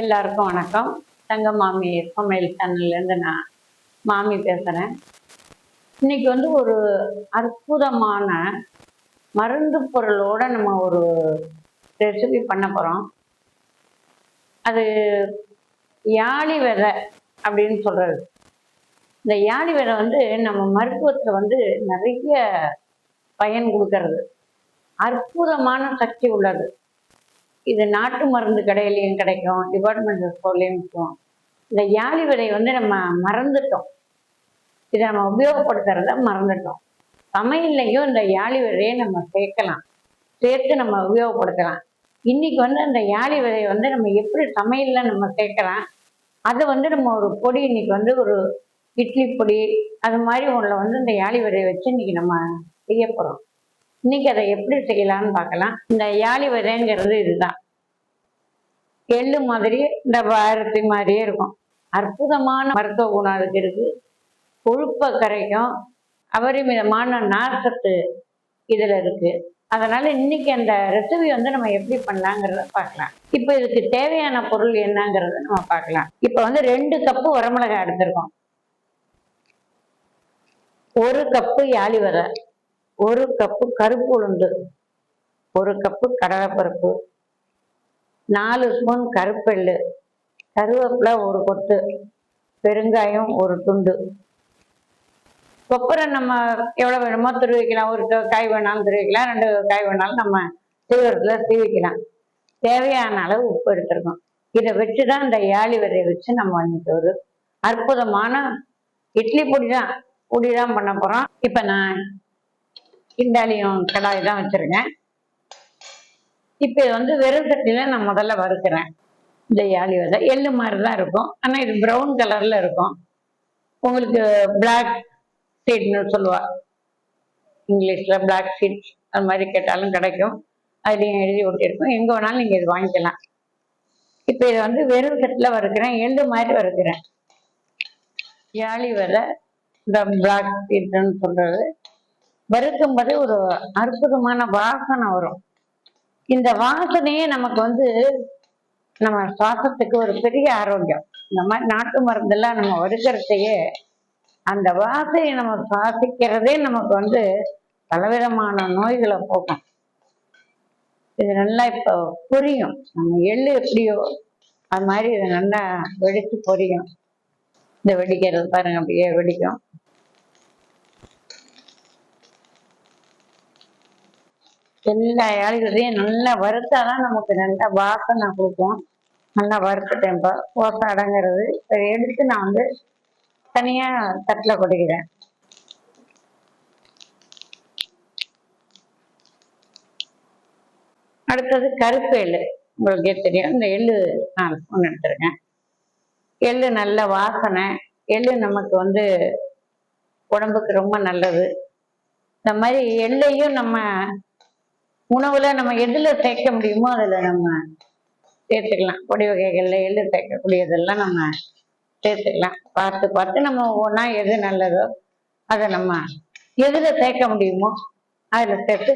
எல்லாருக்கும் வணக்கம். தங்க மாமி சமையல் சேனல்லேருந்து நான் மாமி பேசுகிறேன். இன்னைக்கு ஒரு அற்புதமான மருந்து பொருளோட நம்ம ஒரு ரெசிபி பண்ண போகிறோம். அது யாழி விதை அப்படின்னு சொல்கிறது. இந்த யாழி விதை நம்ம மருத்துவத்தில் நிறைய பயன் கொடுக்கறது. அற்புதமான சக்தி உள்ளது. இது நாட்டு மருந்து கடையிலையும் கிடைக்கும், டிபார்ட்மெண்டல் ஸ்டோர்லையும் இருக்கும். இந்த யாழி விதை நம்ம மறந்துட்டோம். இதை நம்ம உபயோகப்படுத்துறத மறந்துட்டோம். சமையல்லையும் இந்த யாழி விதையை நம்ம சேர்த்து நம்ம உபயோகப்படுத்தலாம். இன்னைக்கு அந்த யாழி விதையை நம்ம எப்படி சமையல்ல நம்ம சேர்க்கலாம், அதை நம்ம ஒரு பொடி இன்னைக்கு ஒரு இட்லி பொடி அது மாதிரி உள்ள இந்த யாழி விதையை வச்சு இன்னைக்கு நம்ம செய்ய போறோம். இன்னைக்கு அதை எப்படி செய்யலாம்னு பார்க்கலாம். இந்த யாழி விதைங்கிறது இதுதான். எள்ளு மாதிரி இந்த அரிசி மாதிரியே இருக்கும். அற்புதமான மருத்துவ குணம் அதுக்கு இருக்கு. கொழுப்பை கரைக்கும். அபரிமிதமான நார்சத்து இதுல இருக்கு. அதனால இன்னைக்கு அந்த ரெசிபி நம்ம எப்படி பண்ணலாங்கிறத பார்க்கலாம். இப்போ இதுக்கு தேவையான பொருள் என்னங்கிறத நம்ம பார்க்கலாம். இப்போ 2 கப்பு வரமிளகாய் எடுத்திருக்கோம். 1 கப்பு யாழி விதை, 1 கப்பு கருப்பு உளுந்து, 1 கப்பு கடலைப்பருப்பு, 4 ஸ்பூன் கருப்பெள்ளு, கருவேப்பிலை 1 கொத்து, பெருங்காயம் 1 துண்டு. கொப்பரை நம்ம எவ்வளோ வேணுமோ துருவிக்கலாம். 1 காய் வேணாலும் துருவிக்கலாம், 2 காய் வேணாலும் நம்ம சீவரத்தில் சீவிக்கலாம். தேவையான அளவு உப்பு எடுத்துருக்கோம். இதை வச்சு தான் இந்த யாழி விதையை வச்சு நம்ம இன்னைக்கு ஒரு அற்புதமான இட்லி பொடி தான் பண்ண போகிறோம். இப்போ நான் கிண்டாலியும் கடாய் தான் வச்சுருக்கேன். இப்போ இது வெறும் சட்டியில நான் முதல்ல வறுக்கிறேன். இந்த யாழி விதை எள்ளு மாதிரி தான் இருக்கும், ஆனால் இது ப்ரௌன் கலர்ல இருக்கும். உங்களுக்கு பிளாக் சீட்னு சொல்லுவா, இங்கிலீஷ்ல பிளாக் சீட்ஸ் அது மாதிரி கேட்டாலும் கிடைக்கும். அதுலேயும் எழுதி ஒட்டியிருக்கும். எங்கே வேணாலும் நீங்கள் இது வாங்கிக்கலாம். இப்போ இதை வெறும் சட்டில் வறுக்கிறேன். எள்ளு மாதிரி வறுக்கிறேன். யாழி விதை இந்த பிளாக் சீட்னு சொல்றது வறுக்கும் போது ஒரு அற்புதமான வாசனை வரும். இந்த வாசனையே நமக்கு நம்ம சுவாசத்துக்கு ஒரு பெரிய ஆரோக்கியம். இந்த மாதிரி நாட்டு மருந்தெல்லாம் நம்ம வறுக்கிறதையே அந்த வாசனையை நம்ம சுவாசிக்கிறதே நமக்கு பலவிதமான நோய்களை போக்கும். இது நல்லா இப்போ பொரியும். நம்ம எள்ளு எப்படியோ அது மாதிரி இது நல்லா வெடிச்சு பொரியும். இந்த வெடிக்கிறது பாருங்க, அப்படியே வெடிக்கும். எல்லா யாழிகளையும் நல்லா வறுத்தாதான் நமக்கு நல்லா வாசனை கொடுக்கும். நல்லா வறுத்துட்டேன்ப்பா, ஓசை அடங்கிறது. இதை எடுத்து நான் தனியா தட்டில் கொட்டிக்கிறேன். அடுத்தது கருப்பு எள்ளு. உங்களுக்கே தெரியும், இந்த எள்ளு நான் ஸ்பூன் எடுத்துருக்கேன். எள்ளு நல்ல வாசனை. எள்ளு நமக்கு உடம்புக்கு ரொம்ப நல்லது. இந்த மாதிரி எள்ளையும் நம்ம உணவுல நம்ம எதுல சேர்க்க முடியுமோ அதுல நம்ம சேர்த்துக்கலாம். பொடி வகைகள்ல எள்ளு சேர்க்கக்கூடியதெல்லாம் நம்ம சேர்த்துக்கலாம். பார்த்து நம்ம ஒவ்வொன்றா எது நல்லதோ அதை நம்ம எதுல சேர்க்க முடியுமோ அதுல சேர்த்து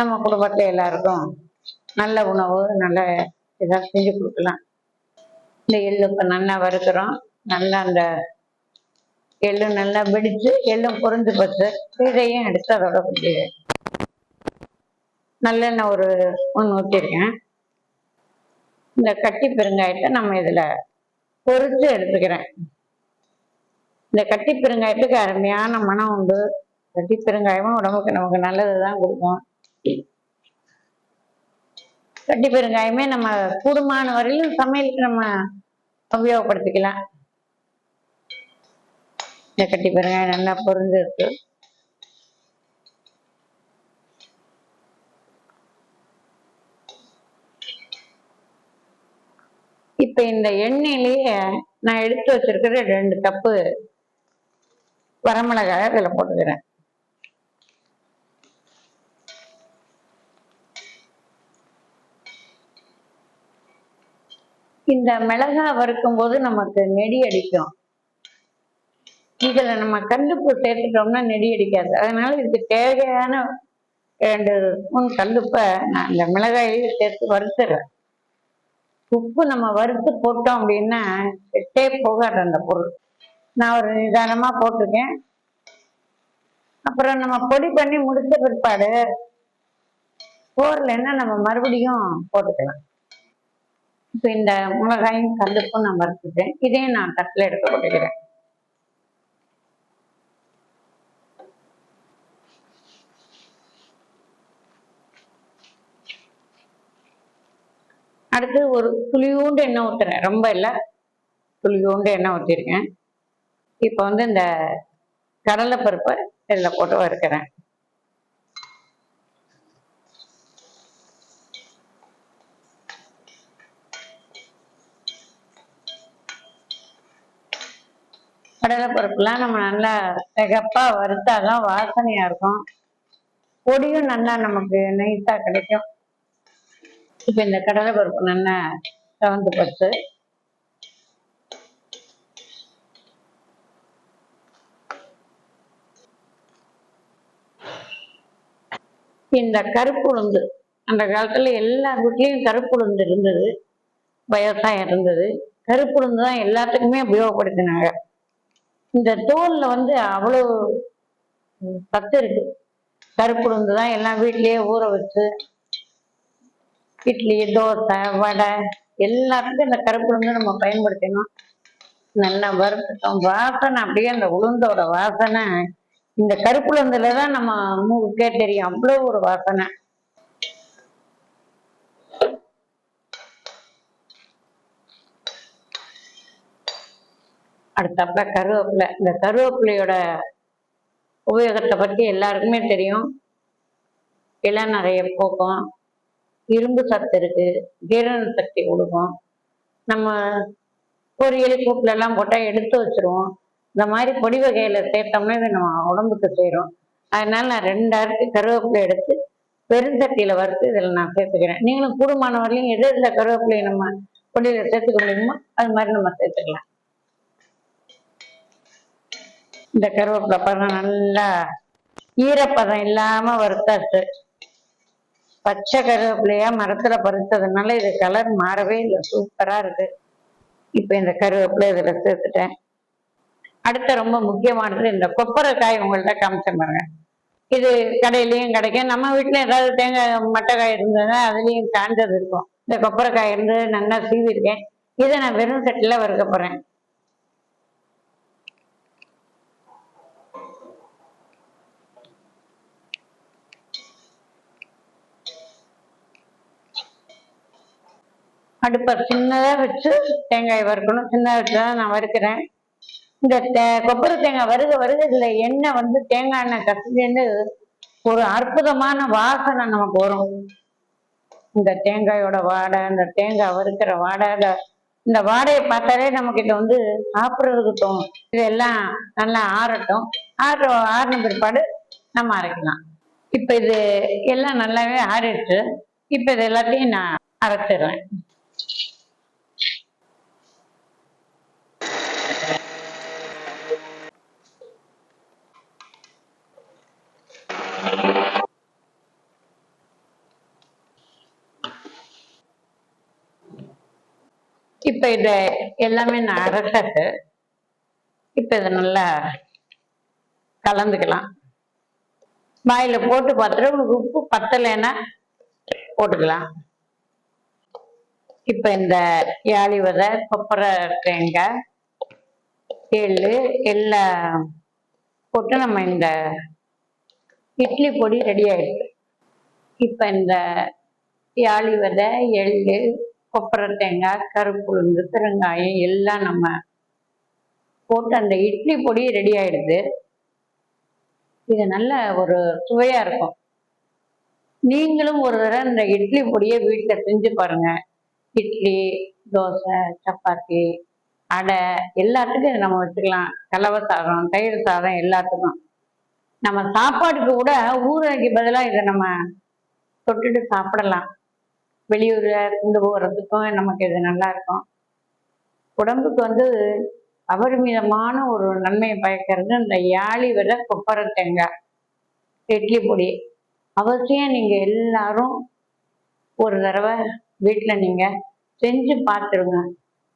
நம்ம குடும்பத்துல எல்லாருக்கும் நல்ல உணவு நல்ல இதாக செஞ்சு கொடுக்கலாம். இந்த எள்ளு இப்போ நல்லா வறுக்கிறோம். நல்லா அந்த எள்ளு நல்லா வெடிச்சு எள்ளும் பொரிஞ்சு போச்சு. இதையும் எடுத்து அதோட கொஞ்சம் நல்லெண்ணெய் ஒரு ஊற்றிருக்கேன். இந்த கட்டி பெருங்காயத்தை நம்ம இதில் பொரிச்சு எடுத்துக்கிறேன். இந்த கட்டி பெருங்காயத்துக்கு அருமையான மனம் உண்டு. கட்டி பெருங்காயமும் உடம்புக்கு நமக்கு நல்லது தான் கொடுக்கும். கட்டி பெருங்காயமே நம்ம கூடுமான வரையிலும் சமையலுக்கு நம்ம உபயோகப்படுத்திக்கலாம். இந்த கட்டி பெருங்காயம் நல்லா பொரிஞ்சு இருக்கு. இப்ப இந்த எண்ணெயிலேயே நான் எடுத்து வச்சிருக்கிற 2 கப்பு வரமிளகாய் இதுல போட்டுக்கிறேன். இந்த மிளகாய் வறுக்கும் போது நமக்கு நெடி அடிக்கும். இதுல நம்ம கல்லுப்பு சேர்த்துட்டோம்னா நெடி அடிக்காது. அதனால இதுக்கு தேவையான 2 ஸ்பூன் கல்லுப்பை நான் இந்த மிளகாயிலேயே சேர்த்து வறுத்துறேன். உப்பு நம்ம வறுத்து போட்டோம் அப்படின்னா செட்டே போகாது அந்த பொருள். நான் ஒரு நிதானமா போட்டிருக்கேன். அப்புறம் நம்ம பொடி பண்ணி முடிச்ச பிற்பாடு போர்லன்னா நம்ம மறுபடியும் போட்டுக்கலாம். இப்போ இந்த மிளகாயும் கல்லுப்பும் நான் வறுத்துட்டேன். இதையும் நான் தட்டில் எடுத்து போட்டுக்கிறேன். அடுத்து ஒரு துளியூண்டு எண்ணெய் ஊற்றுறேன், ரொம்ப இல்லை, துளியூண்டு எண்ணெய் ஊற்றிருக்கேன். இப்போ வந்து இந்த கடலைப்பருப்பை இதில் போட்டு வறுக்கிறேன். கடலைப்பருப்புலாம் நம்ம நல்லா சிகப்பா வறுத்தாதான் வாசனையா இருக்கும். பொடியும் நல்லா நமக்கு நைஸா கிடைக்கும். இப்போ இந்த கடலைப்பருப்பு நல்லா செவந்து பத்து இந்த கருப்பு உளுந்து, அந்த காலத்துல எல்லா வீட்லயும் கருப்பு உளுந்து இருந்தது, விவசாயம் இருந்தது. கருப்பு உளுந்து தான் எல்லாத்துக்குமே உபயோகப்படுத்தினாங்க. இந்த தோல்ல வந்து அவ்வளவு சத்து இருக்கு. கருப்பு உளுந்து தான் எல்லாம் வீட்லயே ஊற வச்சு இட்லி, தோசை, வடை எல்லாத்துக்கும் இந்த கருப்பு உளுந்து நம்ம பயன்படுத்தணும். நல்லா வறுத்துட்டோம், வாசனை அப்படியே அந்த உளுந்தோட வாசனை இந்த கருப்பு உளுந்துலதான் நம்ம மூக்குக்கே தெரியும், அவ்வளவு ஒரு வாசனை. அடுத்தாப்புல கருவேப்பிலை. இந்த கருவேப்பிலையோட உபயோகத்தை பற்றி எல்லாருக்குமே தெரியும். இளம் நிறைய போக்கும், இரும்பு சத்து இருக்கு, ஜீரண சக்தி கொடுக்கும். நம்ம பொரியல் கூப்புல எல்லாம் போட்டா எடுத்து வச்சிருவோம். இந்த மாதிரி பொடி வகையில சேர்த்தோம்னா இது நம்ம உடம்புக்கு சேரும். அதனால நான் 2 அரிசி கருவேப்பிலை எடுத்து பெருந்தட்டியில வறுத்து இதில் நான் சேர்த்துக்கிறேன். நீங்களும் கூடுமான வரலையும் எது இந்த கருவேப்பிலையை நம்ம பொடியில சேர்த்துக்க முடியுமோ அது மாதிரி நம்ம சேர்த்துக்கலாம். இந்த கருவேப்பிலை பாருங்க நல்லா ஈரப்பதம் இல்லாம வறுத்தாச்சு. பச்சை கருவேப்பிலையா மரத்துல பறிச்சதுனால இது கலர் மாறவே இல்லை, சூப்பரா இருக்கு. இப்ப இந்த கருவேப்பிலை இதுல சேர்த்துட்டேன். அடுத்த ரொம்ப முக்கியமானது இந்த கொப்பரைக்காய், உங்கள்ட்ட காமிச்சேன் பாருங்க. இது கடையிலயும் கிடைக்கும். நம்ம வீட்டுல ஏதாவது தேங்காய் மட்டைக்காய் இருந்ததுன்னா அதுலயும் காஞ்சது இருக்கும். இந்த கொப்பரைக்காய் இருந்து நல்லா சீவிருக்கேன். இதை நான் வெறும் சட்டில வறுக்க போறேன். அடுப்பை சின்னதா வச்சு தேங்காய் வறுக்கணும். சின்னதா வச்சுதான் நான் வறுக்கிறேன். இந்த கொப்பரை தேங்காய் வருக இதுல எண்ணெய் வந்து தேங்காய் எண்ணெய் கசிஞ்சு ஒரு அற்புதமான வாசனை நமக்கு வரும். இந்த தேங்காயோட வாடை, இந்த தேங்காய் வறுக்கிற வாடை, இந்த வாடையை பார்த்தாலே நமக்கு இதை வந்து சாப்பிட்றதுக்கு தோணும். இதெல்லாம் நல்லா ஆறட்டும். ஆறின பிற்பாடு நம்ம அரைக்கலாம். இப்ப இது எல்லாம் நல்லாவே ஆறிடுச்சு. இப்ப இது எல்லாத்தையும் நான் அரைச்சிடுறேன். இப்ப இத எல்லாமே நான் அரைச்சாச்சு. இப்ப இதை நல்லா கலந்துக்கலாம். வாயில போட்டு பார்த்துட்டு உங்களுக்கு உப்பு பத்தலைன்னா போட்டுக்கலாம். இப்ப இந்த யாழி விதை, கொப்பரை தேங்காய், எள்ளு எல்லாம் போட்டு நம்ம இந்த இட்லி பொடி ரெடி ஆயிடுச்சு. இப்ப இந்த யாழி விதை, எள்ளு, கொப்பரை தேங்காய், கருப்பு உளுந்து, பெருங்காயம் எல்லாம் நம்ம போட்டு அந்த இட்லி பொடி ரெடி ஆயிடுது. இது நல்ல ஒரு சுவையா இருக்கும். நீங்களும் ஒரு தடவை இந்த இட்லி பொடியை வீட்டுல செஞ்சு பாருங்க. இட்லி, தோசை, சப்பாத்தி, அடை எல்லாத்துக்கும் இதை நம்ம வச்சுக்கலாம். கலவை சாதம், தயிர் சாதம் எல்லாத்துக்கும். நம்ம சாப்பாடுக்கு கூட ஊறுகாய்க்கு பதிலாக இதை நம்ம தொட்டுட்டு சாப்பிடலாம். வெளியூர்ல கொண்டு போகிறதுக்கும் நமக்கு இது நல்லா இருக்கும். உடம்புக்கு வந்து அபரிமிதமான ஒரு நன்மையை பயக்கிறது இந்த யாழி விதை, கொப்பரை தேங்காய், இட்லி பொடி. அவசியம் நீங்க எல்லாரும் ஒரு தடவை வீட்டுல நீங்க செஞ்சு பார்த்துருங்க.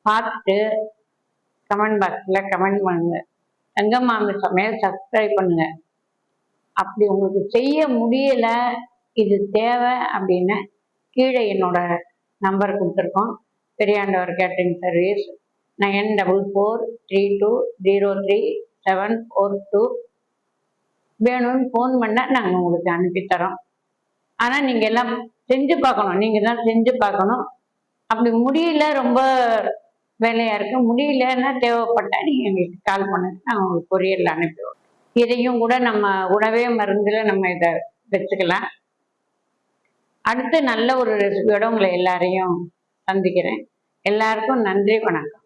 பார்த்துட்டு கமெண்ட் பாக்ஸில் கமெண்ட் பண்ணுங்க. தங்கமாமி சமையல் சப்ஸ்கிரைப் பண்ணுங்க. அப்படி உங்களுக்கு செய்ய முடியல, இது தேவை அப்படின்னா கீழே என்னோட நம்பர் கொடுத்துருக்கோம். Periyandavar catering service 9443203742. வேணும்னு ஃபோன் பண்ணால் நாங்கள் உங்களுக்கு அனுப்பித்தரோம். ஆனால் நீங்கள் எல்லாம் செஞ்சு பார்க்கணும். நீங்கள் தான் செஞ்சு பார்க்கணும். அப்படி முடியல, ரொம்ப வேலையாக இருக்கு, முடியலன்னா தேவைப்பட்டா நீங்கள் எங்களுக்கு கால் பண்ணுங்க, நாங்கள் உங்களுக்கு கொரியரில் அனுப்பிடுவோம். இதையும் கூட நம்ம உணவே மருந்தில் நம்ம இதை வச்சுக்கலாம். அடுத்து நல்ல ஒரு ரெசிபியோட உங்களை எல்லாரையும் சந்திக்கிறேன். எல்லாருக்கும் நன்றி, வணக்கம்.